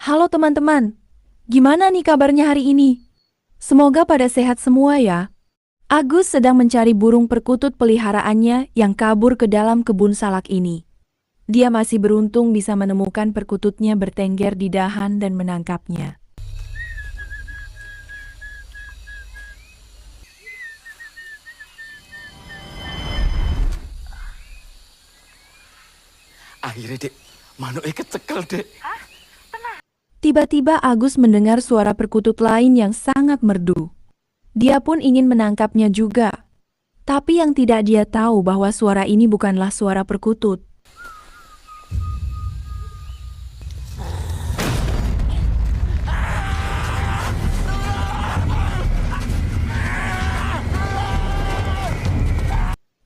Halo teman-teman, gimana nih kabarnya hari ini? Semoga pada sehat semua ya. Agus sedang mencari burung perkutut peliharaannya yang kabur ke dalam kebun salak ini. Dia masih beruntung bisa menemukan perkututnya bertengger di dahan dan menangkapnya. Akhirnya dek, manuknya kecekel dek. Tiba-tiba Agus mendengar suara perkutut lain yang sangat merdu. Dia pun ingin menangkapnya juga. Tapi yang tidak dia tahu bahwa suara ini bukanlah suara perkutut.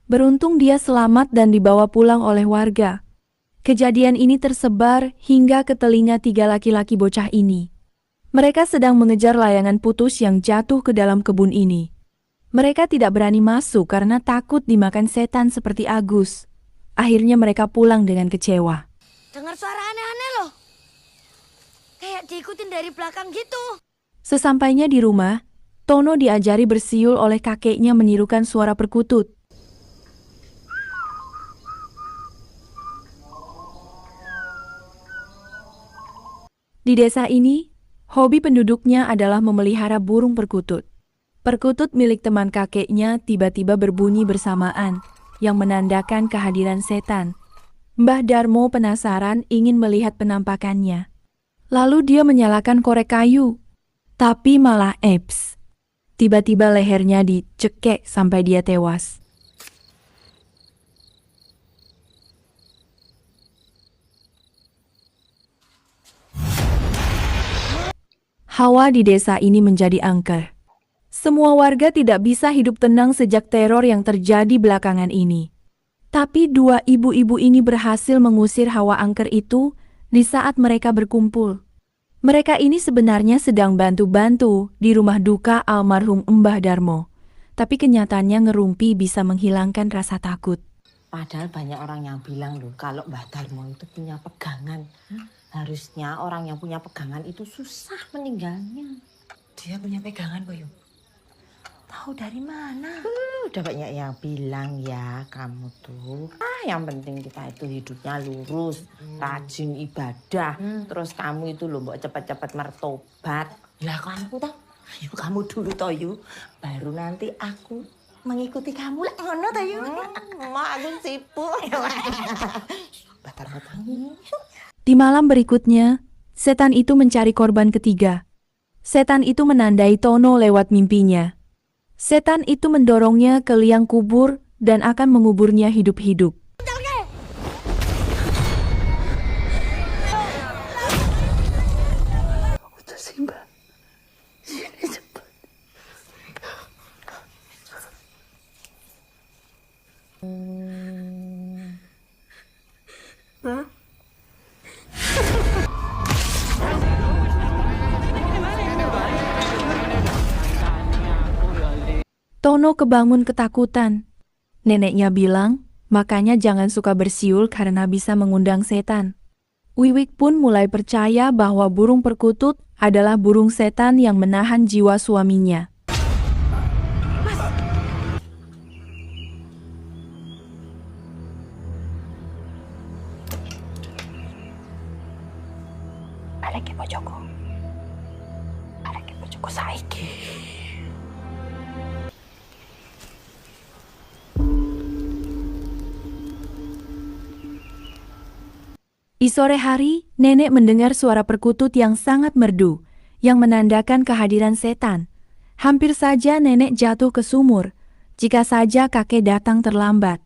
Beruntung dia selamat dan dibawa pulang oleh warga. Kejadian ini tersebar hingga ke telinga tiga laki-laki bocah ini. Mereka sedang mengejar layangan putus yang jatuh ke dalam kebun ini. Mereka tidak berani masuk karena takut dimakan setan seperti Agus. Akhirnya mereka pulang dengan kecewa. Dengar suara aneh-aneh loh. Kayak diikutin dari belakang gitu. Sesampainya di rumah, Tono diajari bersiul oleh kakeknya menirukan suara perkutut. Di desa ini, hobi penduduknya adalah memelihara burung perkutut. Perkutut milik teman kakeknya tiba-tiba berbunyi bersamaan, yang menandakan kehadiran setan. Mbah Darmo penasaran ingin melihat penampakannya. Lalu dia menyalakan korek kayu, tapi malah eps. Tiba-tiba lehernya dicekek sampai dia tewas. Hawa di desa ini menjadi angker. Semua warga tidak bisa hidup tenang sejak teror yang terjadi belakangan ini. Tapi dua ibu-ibu ini berhasil mengusir hawa angker itu di saat mereka berkumpul. Mereka ini sebenarnya sedang bantu-bantu di rumah duka almarhum Mbah Darmo. Tapi kenyataannya ngerumpi bisa menghilangkan rasa takut. Padahal banyak orang yang bilang loh kalau Mbah Darmo itu punya pegangan. Harusnya orang yang punya pegangan itu susah meninggalnya. Dia punya pegangan, Boyo. Tahu dari mana? Udah banyak yang bilang ya kamu tuh. Yang penting kita itu hidupnya lurus, rajin ibadah. Terus kamu itu loh mau cepat-cepat mertobat. Lah kamu toh? Ayo kamu dulu toh Yu. Baru nanti aku mengikuti kamu lah ngono toh Yu. Mak aku sibuk. Batar-batar. Di malam berikutnya, setan itu mencari korban ketiga. Setan itu menandai Tono lewat mimpinya. Setan itu mendorongnya ke liang kubur dan akan menguburnya hidup-hidup. Udah sih, Mbak. Sini cepat. Tono kebangun ketakutan. Neneknya bilang, makanya jangan suka bersiul karena bisa mengundang setan. Wiwik pun mulai percaya bahwa burung perkutut adalah burung setan yang menahan jiwa suaminya. Balik ke pojokku. Balik ke pojokku saiki. Di sore hari, nenek mendengar suara perkutut yang sangat merdu, yang menandakan kehadiran setan. Hampir saja nenek jatuh ke sumur, jika saja kakek datang terlambat.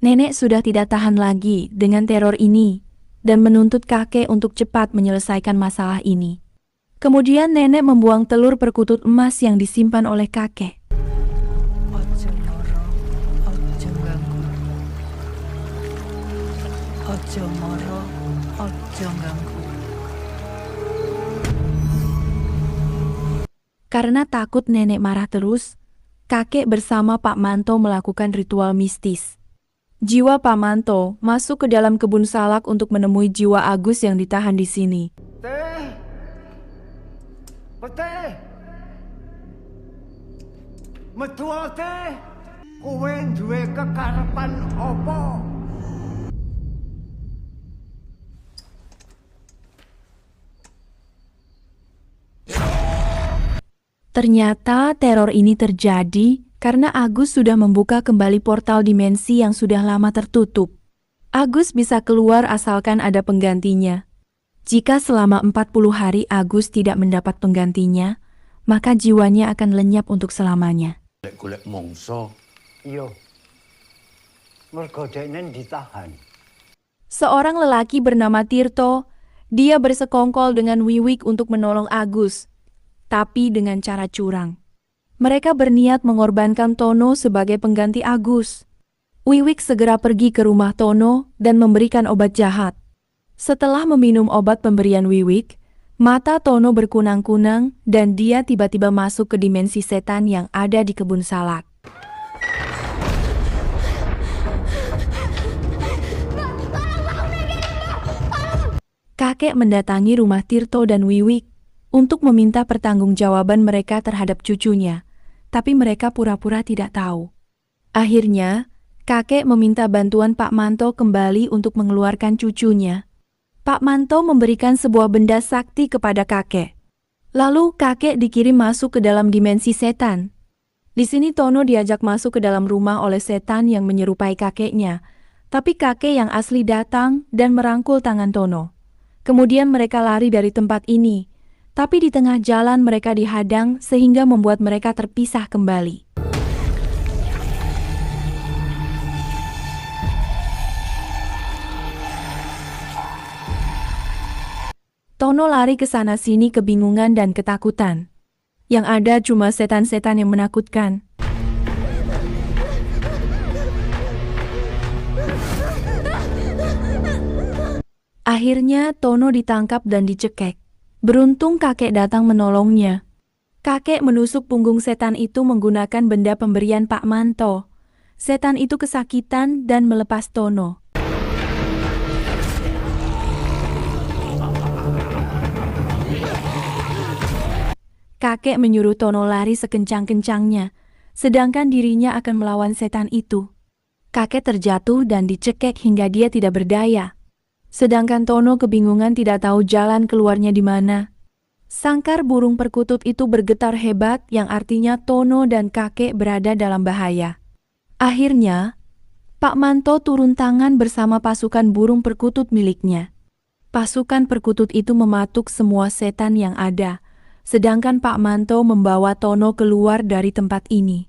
Nenek sudah tidak tahan lagi dengan teror ini dan menuntut kakek untuk cepat menyelesaikan masalah ini. Kemudian nenek membuang telur perkutut emas yang disimpan oleh kakek. Ojo loro, ojo ganggu. Ojo moro, ojo ganggu. Karena takut nenek marah terus, kakek bersama Pak Manto melakukan ritual mistis. Jiwa Pak Manto masuk ke dalam kebun salak untuk menemui jiwa Agus yang ditahan di sini. Teh. Teh. Metu teh. Kowe duwe kekarepan apa? Ternyata teror ini terjadi karena Agus sudah membuka kembali portal dimensi yang sudah lama tertutup. Agus bisa keluar asalkan ada penggantinya. Jika selama 40 hari Agus tidak mendapat penggantinya, maka jiwanya akan lenyap untuk selamanya. Golek mongso. Iya. Mergo dekne ditahan. Seorang lelaki bernama Tirto, dia bersekongkol dengan Wiwik untuk menolong Agus, tapi dengan cara curang. Mereka berniat mengorbankan Tono sebagai pengganti Agus. Wiwik segera pergi ke rumah Tono dan memberikan obat jahat. Setelah meminum obat pemberian Wiwik, mata Tono berkunang-kunang dan dia tiba-tiba masuk ke dimensi setan yang ada di kebun salak. Kakek mendatangi rumah Tirto dan Wiwik untuk meminta pertanggungjawaban mereka terhadap cucunya, tapi mereka pura-pura tidak tahu. Akhirnya, kakek meminta bantuan Pak Manto kembali untuk mengeluarkan cucunya. Pak Manto memberikan sebuah benda sakti kepada kakek. Lalu kakek dikirim masuk ke dalam dimensi setan. Di sini Tono diajak masuk ke dalam rumah oleh setan yang menyerupai kakeknya, tapi kakek yang asli datang dan merangkul tangan Tono. Kemudian mereka lari dari tempat ini, tapi di tengah jalan mereka dihadang sehingga membuat mereka terpisah kembali. Tono lari ke sana-sini kebingungan dan ketakutan. Yang ada cuma setan-setan yang menakutkan. Akhirnya Tono ditangkap dan dicekek. Beruntung kakek datang menolongnya. Kakek menusuk punggung setan itu menggunakan benda pemberian Pak Manto. Setan itu kesakitan dan melepas Tono. Kakek menyuruh Tono lari sekencang-kencangnya, sedangkan dirinya akan melawan setan itu. Kakek terjatuh dan dicekek hingga dia tidak berdaya. Sedangkan Tono kebingungan tidak tahu jalan keluarnya di mana. Sangkar burung perkutut itu bergetar hebat yang artinya Tono dan kakek berada dalam bahaya. Akhirnya, Pak Manto turun tangan bersama pasukan burung perkutut miliknya. Pasukan perkutut itu mematuk semua setan yang ada, sedangkan Pak Manto membawa Tono keluar dari tempat ini.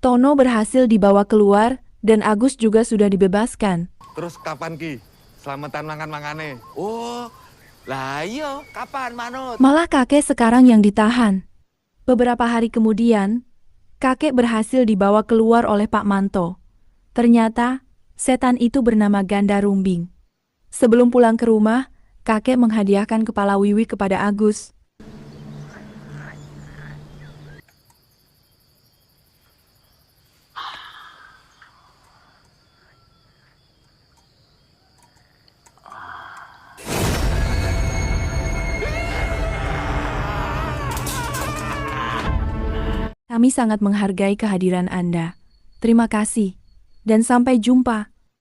Tono berhasil dibawa keluar dan Agus juga sudah dibebaskan. Terus kapan Ki? Selamatan mangan-mangane. Oh, lah iya, kapan manut? Malah kakek sekarang yang ditahan. Beberapa hari kemudian, kakek berhasil dibawa keluar oleh Pak Manto. Ternyata, setan itu bernama Ganda Rumbing. Sebelum pulang ke rumah, kakek menghadiahkan kepala Wiwik kepada Agus. Kami sangat menghargai kehadiran Anda. Terima kasih, dan sampai jumpa.